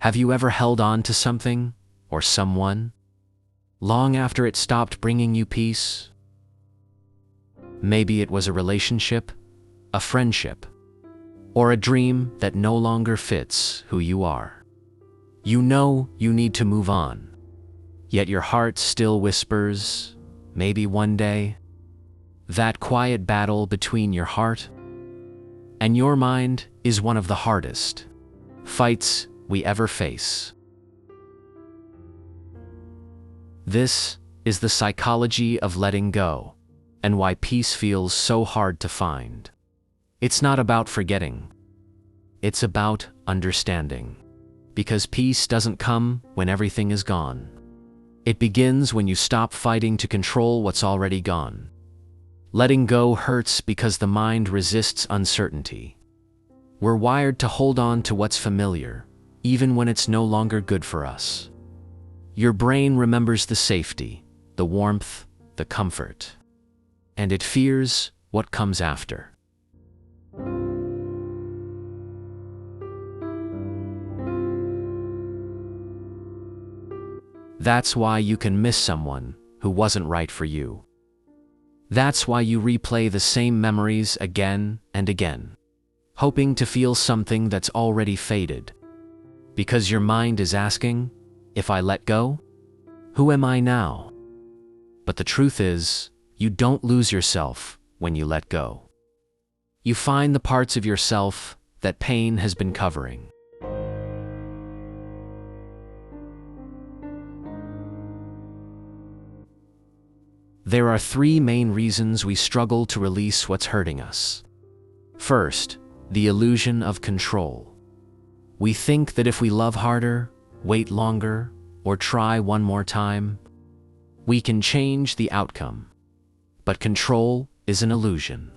Have you ever held on to something or someone long after it stopped bringing you peace? Maybe it was a relationship, a friendship, or a dream that no longer fits who you are. You know you need to move on, yet your heart still whispers, maybe one day. That quiet battle between your heart and your mind is one of the hardest fights we ever face. This is the psychology of letting go, and why peace feels so hard to find. It's not about forgetting. It's about understanding. Because peace doesn't come when everything is gone. It begins when you stop fighting to control what's already gone. Letting go hurts because the mind resists uncertainty. We're wired to hold on to what's familiar, even when it's no longer good for us. Your brain remembers the safety, the warmth, the comfort, and it fears what comes after. That's why you can miss someone who wasn't right for you. That's why you replay the same memories again and again, hoping to feel something that's already faded. Because your mind is asking, if I let go, who am I now? But the truth is, you don't lose yourself when you let go. You find the parts of yourself that pain has been covering. There are three main reasons we struggle to release what's hurting us. First, the illusion of control. We think that if we love harder, wait longer, or try one more time, we can change the outcome. But control is an illusion.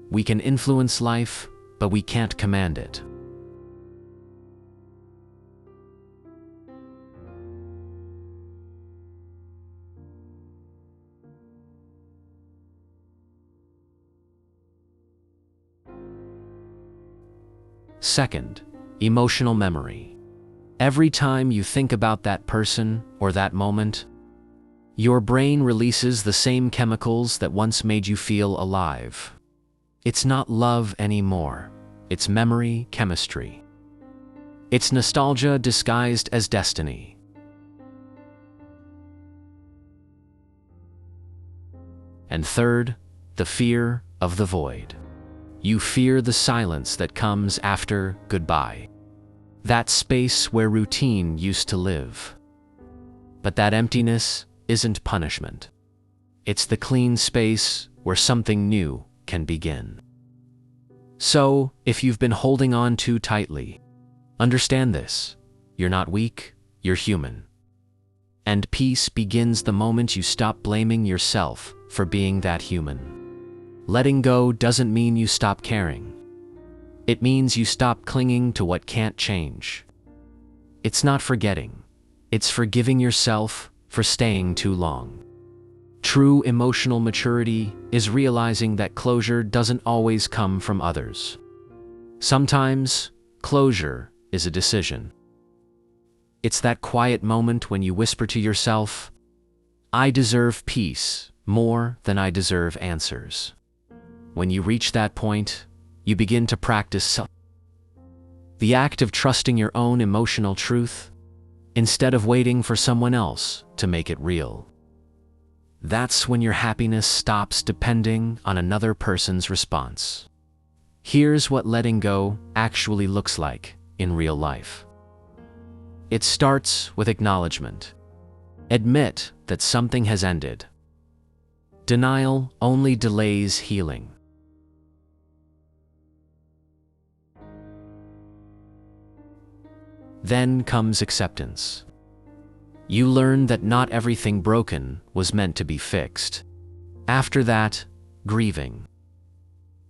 We can influence life, but we can't command it. Second, emotional memory. Every time you think about that person or that moment, your brain releases the same chemicals that once made you feel alive. It's not love anymore. It's memory chemistry. It's nostalgia disguised as destiny. And third, the fear of the void. You fear the silence that comes after goodbye. That space where routine used to live. But that emptiness isn't punishment. It's the clean space where something new can begin. So, if you've been holding on too tightly, understand this. You're not weak, you're human. And peace begins the moment you stop blaming yourself for being that human. Letting go doesn't mean you stop caring. It means you stop clinging to what can't change. It's not forgetting. It's forgiving yourself for staying too long. True emotional maturity is realizing that closure doesn't always come from others. Sometimes, closure is a decision. It's that quiet moment when you whisper to yourself, I deserve peace more than I deserve answers. When you reach that point, you begin to practice the act of trusting your own emotional truth instead of waiting for someone else to make it real. That's when your happiness stops depending on another person's response. Here's what letting go actually looks like in real life. It starts with acknowledgement. Admit that something has ended. Denial only delays healing. Then comes acceptance. You learn that not everything broken was meant to be fixed. After that, grieving.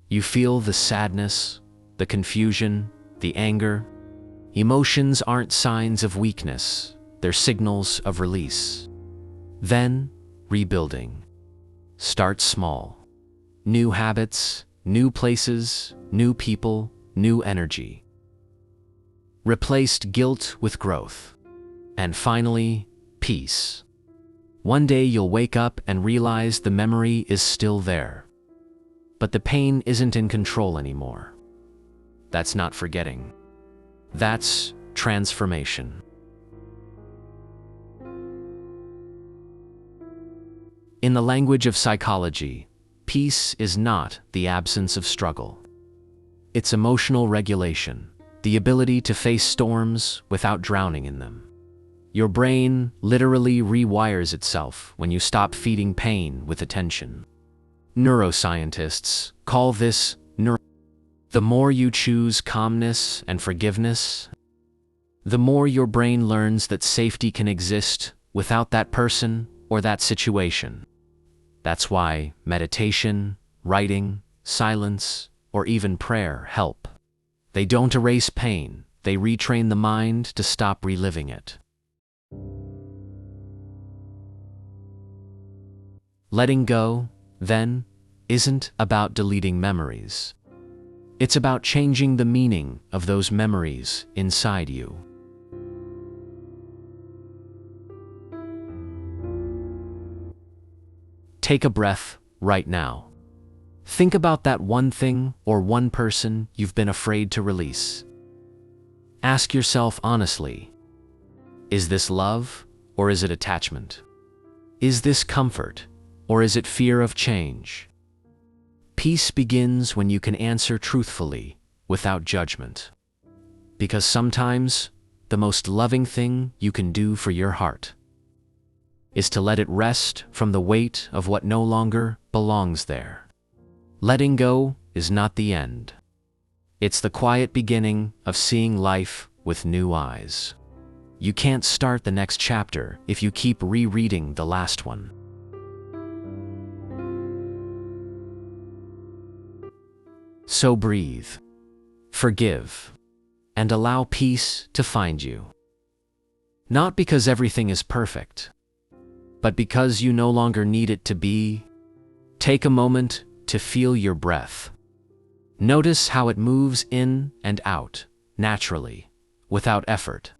You feel the sadness, the confusion, the anger. Emotions aren't signs of weakness, they're signals of release. Then, rebuilding. Start small. New habits, new places, new people, new energy. replaced guilt with growth. And finally, peace. One day you'll wake up and realize the memory is still there. But the pain isn't in control anymore. That's not forgetting. That's transformation. In the language of psychology, peace is not the absence of struggle. It's emotional regulation, the ability to face storms without drowning in them. Your brain literally rewires itself when you stop feeding pain with attention. Neuroscientists call this The more you choose calmness and forgiveness, the more your brain learns that safety can exist without that person or that situation. That's why meditation, writing, silence, or even prayer help. They don't erase pain, they retrain the mind to stop reliving it. Letting go, then, isn't about deleting memories. It's about changing the meaning of those memories inside you. Take a breath right now. Think about that one thing or one person you've been afraid to release. Ask yourself honestly, is this love or is it attachment? Is this comfort or is it fear of change? Peace begins when you can answer truthfully, without judgment. Because sometimes, the most loving thing you can do for your heart is to let it rest from the weight of what no longer belongs there. Letting go is not the end. It's the quiet beginning of seeing life with new eyes. You can't start the next chapter if you keep rereading the last one. So breathe, forgive, and allow peace to find you. Not because everything is perfect, but because you no longer need it to be. Take a moment to feel your breath. Notice how it moves in and out, naturally, without effort.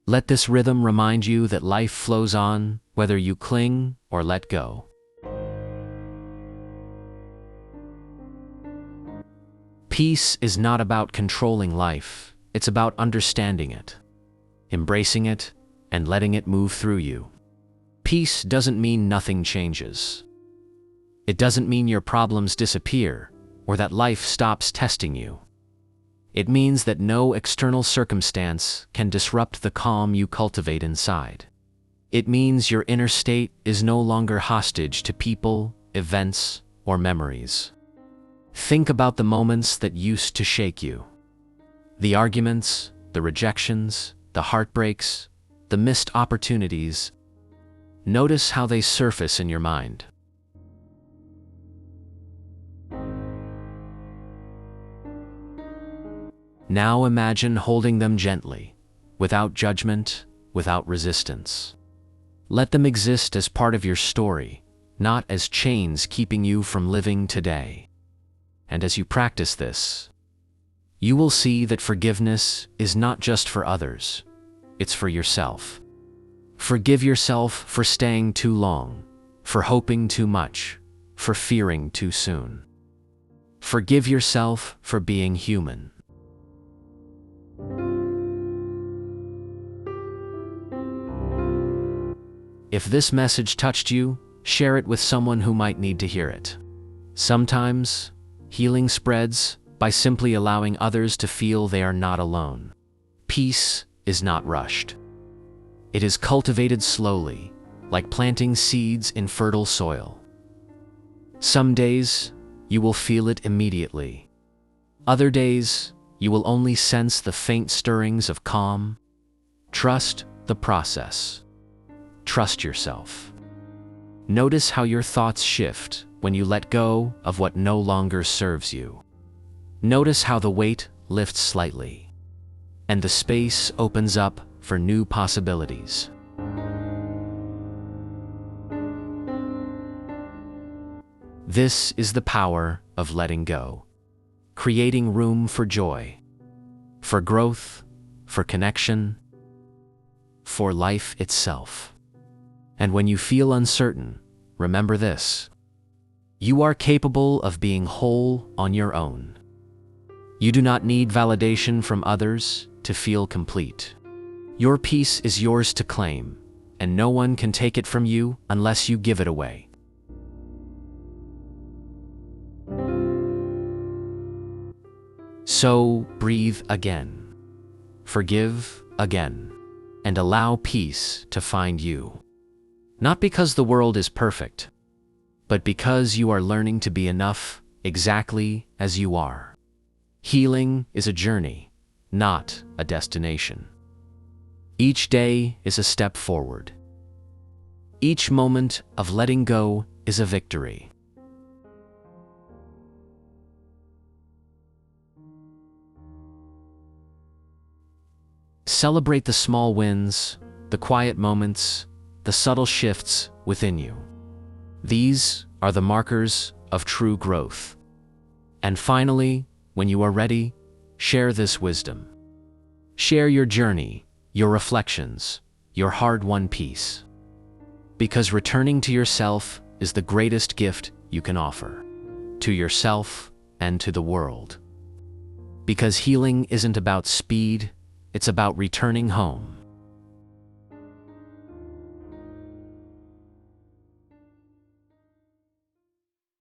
Let this rhythm remind you that life flows on, whether you cling or let go. Peace is not about controlling life, it's about understanding it, embracing it, and letting it move through you. Peace doesn't mean nothing changes. It doesn't mean your problems disappear, or that life stops testing you. It means that no external circumstance can disrupt the calm you cultivate inside. It means your inner state is no longer hostage to people, events, or memories. Think about the moments that used to shake you. The arguments, the rejections, the heartbreaks, the missed opportunities. Notice how they surface in your mind. Now imagine holding them gently, without judgment, without resistance. Let them exist as part of your story, not as chains keeping you from living today. And as you practice this, you will see that forgiveness is not just for others, it's for yourself. Forgive yourself for staying too long, for hoping too much, for fearing too soon. Forgive yourself for being human. If this message touched you, share it with someone who might need to hear it. Sometimes, healing spreads by simply allowing others to feel they are not alone. Peace is not rushed. It is cultivated slowly, like planting seeds in fertile soil. Some days, you will feel it immediately. Other days, you will only sense the faint stirrings of calm. Trust the process. Trust yourself. Notice how your thoughts shift when you let go of what no longer serves you. Notice how the weight lifts slightly, and the space opens up for new possibilities. This is the power of letting go, creating room for joy, for growth, for connection, for life itself. And when you feel uncertain, remember this: you are capable of being whole on your own. You do not need validation from others to feel complete. Your peace is yours to claim, and no one can take it from you unless you give it away. So breathe again, forgive again, and allow peace to find you. Not because the world is perfect, but because you are learning to be enough exactly as you are. Healing is a journey, not a destination. Each day is a step forward. Each moment of letting go is a victory. Celebrate the small wins, the quiet moments, the subtle shifts within you. These are the markers of true growth. And finally, when you are ready, share this wisdom. Share your journey, your reflections, your hard-won peace. Because returning to yourself is the greatest gift you can offer, to yourself and to the world. Because healing isn't about speed, it's about returning home.